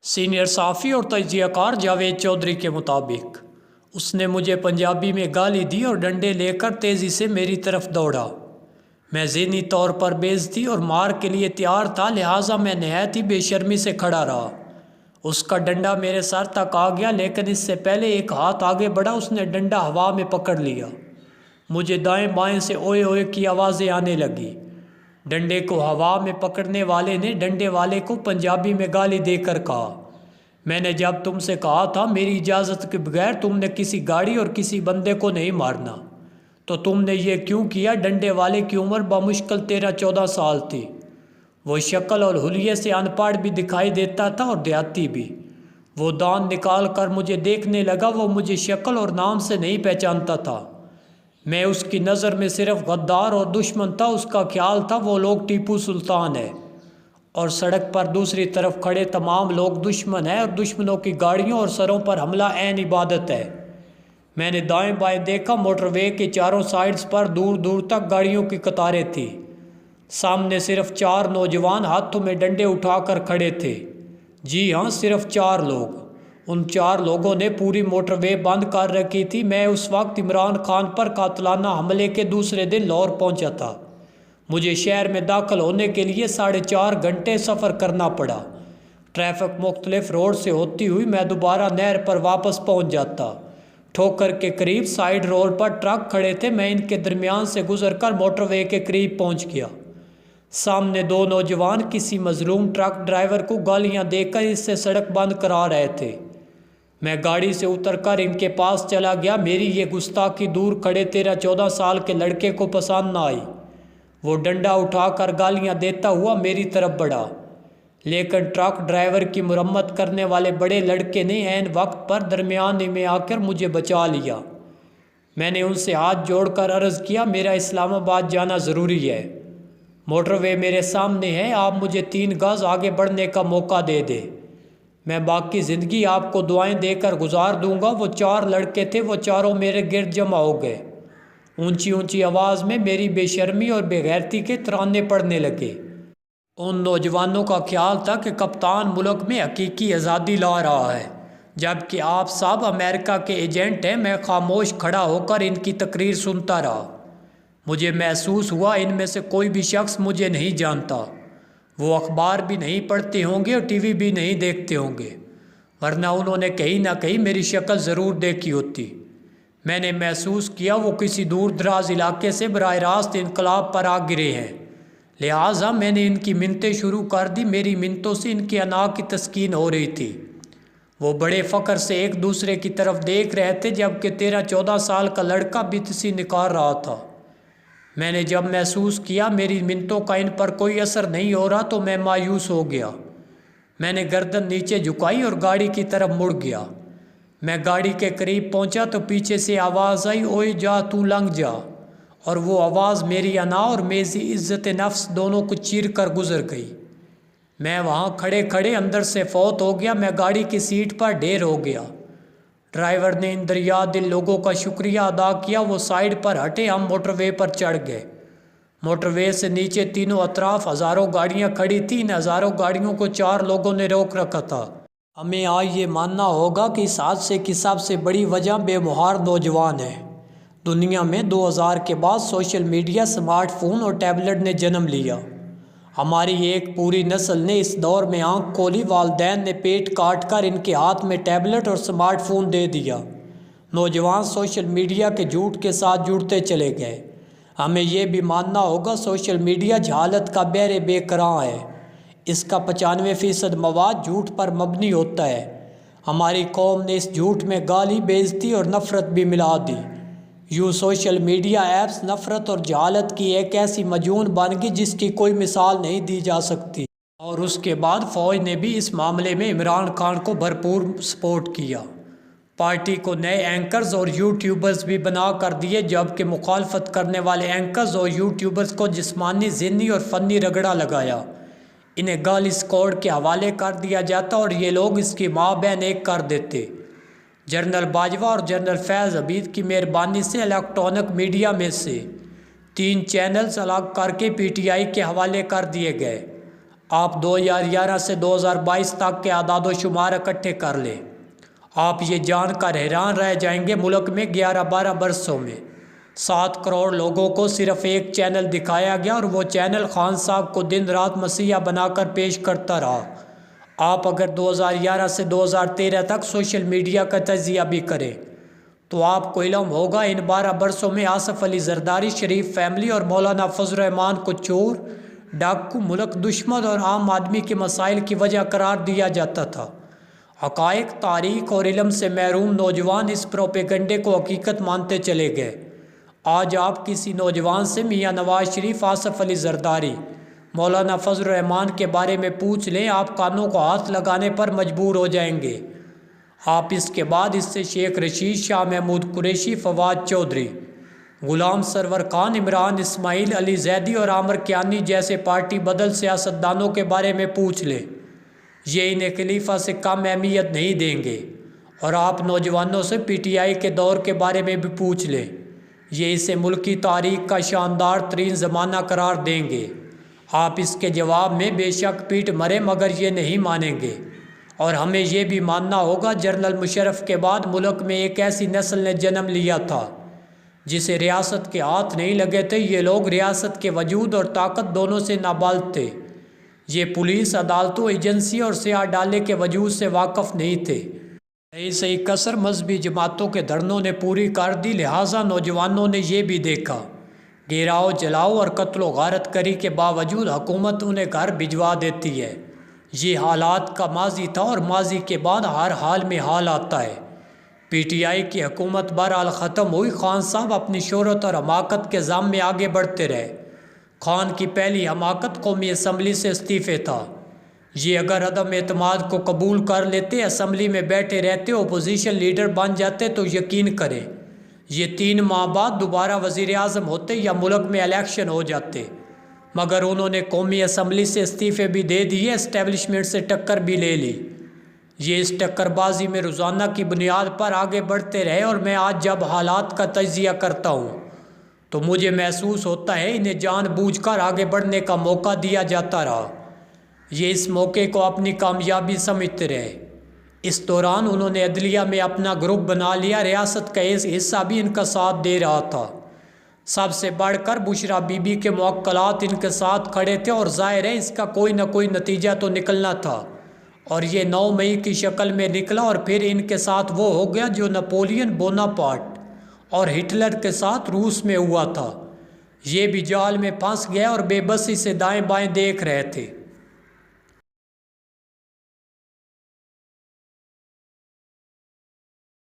Senior صحافی اور تجزیہ کار جاوید چودھری کے مطابق اس نے مجھے پنجابی میں گالی دی اور ڈنڈے لے کر تیزی سے میری طرف دوڑا۔ میں ذہنی طور پر بے عزتی اور مار کے لیے تیار تھا، لہٰذا میں نہایت ہی بے شرمی سے کھڑا رہا۔ اس کا ڈنڈا میرے سر تک آ گیا، لیکن اس سے پہلے ایک ہاتھ آگے بڑھا، اس نے ڈنڈا ہوا میں پکڑ لیا۔ مجھے دائیں بائیں سے اوئے اوئے کی آوازیں آنے لگی۔ ڈنڈے کو ہوا میں پکڑنے والے نے ڈنڈے والے کو پنجابی میں گالی دے کر کہا، میں نے جب تم سے کہا تھا میری اجازت کے بغیر تم نے کسی گاڑی اور کسی بندے کو نہیں مارنا، تو تم نے یہ کیوں کیا؟ ڈنڈے والے کی عمر بمشکل 13-14 سال تھی۔ وہ شکل اور حلیے سے ان پڑھ بھی دکھائی دیتا تھا اور دیہاتی بھی۔ وہ دان نکال کر مجھے دیکھنے لگا۔ وہ مجھے شکل اور نام سے نہیں پہچانتا تھا۔ میں اس کی نظر میں صرف غدار اور دشمن تھا۔ اس کا خیال تھا وہ لوگ ٹیپو سلطان ہے اور سڑک پر دوسری طرف کھڑے تمام لوگ دشمن ہیں اور دشمنوں کی گاڑیوں اور سروں پر حملہ عین عبادت ہے۔ میں نے دائیں بائیں دیکھا، موٹر وے کے چاروں سائڈز پر دور دور تک گاڑیوں کی قطاریں تھیں۔ سامنے صرف 4 نوجوان ہاتھوں میں ڈنڈے اٹھا کر کھڑے تھے۔ جی ہاں، صرف 4 لوگ۔ ان 4 لوگوں نے پوری موٹر وے بند کر رکھی تھی۔ میں اس وقت عمران خان پر قاتلانہ حملے کے دوسرے دن لاہور پہنچا تھا۔ مجھے شہر میں داخل ہونے کے لیے 4.5 گھنٹے سفر کرنا پڑا۔ ٹریفک مختلف روڈ سے ہوتی ہوئی میں دوبارہ نہر پر واپس پہنچ جاتا۔ ٹھوکر کے قریب سائیڈ روڈ پر ٹرک کھڑے تھے۔ میں ان کے درمیان سے گزر کر موٹر وے کے قریب پہنچ گیا۔ سامنے 2 نوجوان کسی مظلوم ٹرک ڈرائیور کو گالیاں دے کر اس سے سڑک بند کرا رہے تھے۔ میں گاڑی سے اتر کر ان کے پاس چلا گیا۔ میری یہ گستاخی دور کھڑے 13-14 سال کے لڑکے کو پسند نہ آئی۔ وہ ڈنڈا اٹھا کر گالیاں دیتا ہوا میری طرف بڑھا، لیکن ٹرک ڈرائیور کی مرمت کرنے والے بڑے لڑکے نے عین وقت پر درمیانے میں آ کر مجھے بچا لیا۔ میں نے ان سے ہاتھ جوڑ کر عرض کیا، میرا اسلام آباد جانا ضروری ہے۔ موٹر وے میرے سامنے ہے، آپ مجھے 3 گز آگے بڑھنے کا موقع دے دیں۔ میں باقی زندگی آپ کو دعائیں دے کر گزار دوں گا۔ وہ 4 لڑکے تھے، وہ چاروں میرے گرد جمع ہو گئے۔ اونچی اونچی آواز میں میری بے شرمی اور بے غیرتی کے ترانے پڑنے لگے۔ ان نوجوانوں کا خیال تھا کہ کپتان ملک میں حقیقی آزادی لا رہا ہے، جبکہ آپ صاحب امریکہ کے ایجنٹ ہیں۔ میں خاموش کھڑا ہو کر ان کی تقریر سنتا رہا۔ مجھے محسوس ہوا ان میں سے کوئی بھی شخص مجھے نہیں جانتا۔ وہ اخبار بھی نہیں پڑھتے ہوں گے اور ٹی وی بھی نہیں دیکھتے ہوں گے، ورنہ انہوں نے کہیں نہ کہیں میری شکل ضرور دیکھی ہوتی۔ میں نے محسوس کیا وہ کسی دور دراز علاقے سے براہ راست انقلاب پر آ گرے ہیں، لہٰذا میں نے ان کی منتیں شروع کر دی۔ میری منتوں سے ان کی انا کی تسکین ہو رہی تھی۔ وہ بڑے فخر سے ایک دوسرے کی طرف دیکھ رہے تھے، جبکہ 13-14 سال کا لڑکا بتسی نکال رہا تھا۔ میں نے جب محسوس کیا میری منتوں کا ان پر کوئی اثر نہیں ہو رہا تو میں مایوس ہو گیا۔ میں نے گردن نیچے جھکائی اور گاڑی کی طرف مڑ گیا۔ میں گاڑی کے قریب پہنچا تو پیچھے سے آواز آئی، اوئے جا تو لنگ جا، اور وہ آواز میری انا اور میری عزت نفس دونوں کو چیر کر گزر گئی۔ میں وہاں کھڑے کھڑے اندر سے فوت ہو گیا۔ میں گاڑی کی سیٹ پر ڈھیر ہو گیا۔ ڈرائیور نے ان دریا دل لوگوں کا شکریہ ادا کیا۔ وہ سائیڈ پر ہٹے، ہم موٹر وے پر چڑھ گئے۔ موٹر وے سے نیچے تینوں اطراف ہزاروں گاڑیاں کھڑی تھیں۔ ان ہزاروں گاڑیوں کو 4 لوگوں نے روک رکھا تھا۔ ہمیں آج یہ ماننا ہوگا کہ اس حادثے کی سب سے بڑی وجہ بے مہار نوجوان ہے۔ دنیا میں 2000 کے بعد سوشل میڈیا، اسمارٹ فون اور ٹیبلٹ نے جنم لیا۔ ہماری ایک پوری نسل نے اس دور میں آنکھ کھولی۔ والدین نے پیٹ کاٹ کر ان کے ہاتھ میں ٹیبلٹ اور اسمارٹ فون دے دیا۔ نوجوان سوشل میڈیا کے جھوٹ کے ساتھ جڑتے چلے گئے۔ ہمیں یہ بھی ماننا ہوگا سوشل میڈیا جہالت کا بحر بے کراں ہے۔ اس کا 95% مواد جھوٹ پر مبنی ہوتا ہے۔ ہماری قوم نے اس جھوٹ میں گالی، بے عزتی اور نفرت بھی ملا دی۔ یوں سوشل میڈیا ایپس نفرت اور جہالت کی ایک ایسی مجون بن گئی جس کی کوئی مثال نہیں دی جا سکتی۔ اور اس کے بعد فوج نے بھی اس معاملے میں عمران خان کو بھرپور سپورٹ کیا۔ پارٹی کو نئے اینکرز اور یوٹیوبرز بھی بنا کر دیے، جبکہ مخالفت کرنے والے اینکرز اور یوٹیوبرز کو جسمانی، ذہنی اور فنی رگڑا لگایا۔ انہیں گالی اسکواڈ کے حوالے کر دیا جاتا اور یہ لوگ اس کی ماں بہن ایک کر دیتے۔ جنرل باجوہ اور جنرل فیض عبید کی مہربانی سے الیکٹرانک میڈیا میں سے 3 چینلز الگ کر کے پی ٹی آئی کے حوالے کر دیے گئے۔ آپ 2011 سے 2022 تک کے اعداد و شمار اکٹھے کر لیں، آپ یہ جان کر حیران رہ جائیں گے ملک میں 11-12 برسوں میں 7 کروڑ لوگوں کو صرف ایک چینل دکھایا گیا، اور وہ چینل خان صاحب کو دن رات مسیحا بنا کر پیش کرتا رہا۔ آپ اگر 2011 سے 2013 تک سوشل میڈیا کا تجزیہ بھی کریں تو آپ کو علم ہوگا ان 12 برسوں میں آصف علی زرداری، شریف فیملی اور مولانا فضل الرحمان کو چور، ڈاکو، ملک دشمن اور عام آدمی کے مسائل کی وجہ قرار دیا جاتا تھا۔ حقائق، تاریخ اور علم سے محروم نوجوان اس پروپیگنڈے کو حقیقت مانتے چلے گئے۔ آج آپ کسی نوجوان سے میاں نواز شریف، آصف علی زرداری، مولانا فضل الرحمان کے بارے میں پوچھ لیں، آپ کانوں کو ہاتھ لگانے پر مجبور ہو جائیں گے۔ آپ اس کے بعد اس سے شیخ رشید، شاہ محمود قریشی، فواد چودھری، غلام سرور خان، عمران اسماعیل، علی زیدی اور عامر کیانی جیسے پارٹی بدل سیاستدانوں کے بارے میں پوچھ لیں، یہ انہیں خلیفہ سے کم اہمیت نہیں دیں گے۔ اور آپ نوجوانوں سے پی ٹی آئی کے دور کے بارے میں بھی پوچھ لیں، یہ اسے ملکی تاریخ کا شاندار ترین زمانہ قرار دیں گے۔ آپ اس کے جواب میں بے شک پیٹ مرے مگر یہ نہیں مانیں گے، اور ہمیں یہ بھی ماننا ہوگا جنرل مشرف کے بعد ملک میں ایک ایسی نسل نے جنم لیا تھا جسے ریاست کے ہاتھ نہیں لگے تھے۔ یہ لوگ ریاست کے وجود اور طاقت دونوں سے نابالغ تھے، یہ پولیس، عدالتوں، ایجنسی اور سیاہ ڈالے کے وجود سے واقف نہیں تھے۔ ایسے ہی کثر مذہبی جماعتوں کے دھرنوں نے پوری کر دی، لہٰذا نوجوانوں نے یہ بھی دیکھا، گھیراؤ، جلاؤ اور قتل و غارت کری کے باوجود حکومت انہیں گھر بھجوا دیتی ہے۔ یہ حالات کا ماضی تھا، اور ماضی کے بعد ہر حال میں حال آتا ہے۔ پی ٹی آئی کی حکومت بہرحال ختم ہوئی۔ خان صاحب اپنی شہرت اور حماقت کے زام میں آگے بڑھتے رہے۔ خان کی پہلی حماقت قومی اسمبلی سے استعفے تھا۔ یہ اگر عدم اعتماد کو قبول کر لیتے، اسمبلی میں بیٹھے رہتے، اپوزیشن لیڈر بن جاتے تو یقین کریں یہ 3 ماہ بعد دوبارہ وزیر اعظم ہوتے یا ملک میں الیکشن ہو جاتے، مگر انہوں نے قومی اسمبلی سے استعفے بھی دے دیے، اسٹیبلشمنٹ سے ٹکر بھی لے لی۔ یہ اس ٹکر بازی میں روزانہ کی بنیاد پر آگے بڑھتے رہے، اور میں آج جب حالات کا تجزیہ کرتا ہوں تو مجھے محسوس ہوتا ہے انہیں جان بوجھ کر آگے بڑھنے کا موقع دیا جاتا رہا۔ یہ اس موقع کو اپنی کامیابی سمجھتے رہے۔ اس دوران انہوں نے عدلیہ میں اپنا گروپ بنا لیا، ریاست کا حصہ بھی ان کا ساتھ دے رہا تھا۔ سب سے بڑھ کر بشرا بی بی کے موکلات ان کے ساتھ کھڑے تھے، اور ظاہر ہے اس کا کوئی نہ کوئی نتیجہ تو نکلنا تھا، اور یہ 9 مئی کی شکل میں نکلا۔ اور پھر ان کے ساتھ وہ ہو گیا جو نپولین بوناپارٹ اور ہٹلر کے ساتھ روس میں ہوا تھا۔ یہ بھی جال میں پھنس گیا اور بے بسی سے دائیں بائیں دیکھ رہے تھے۔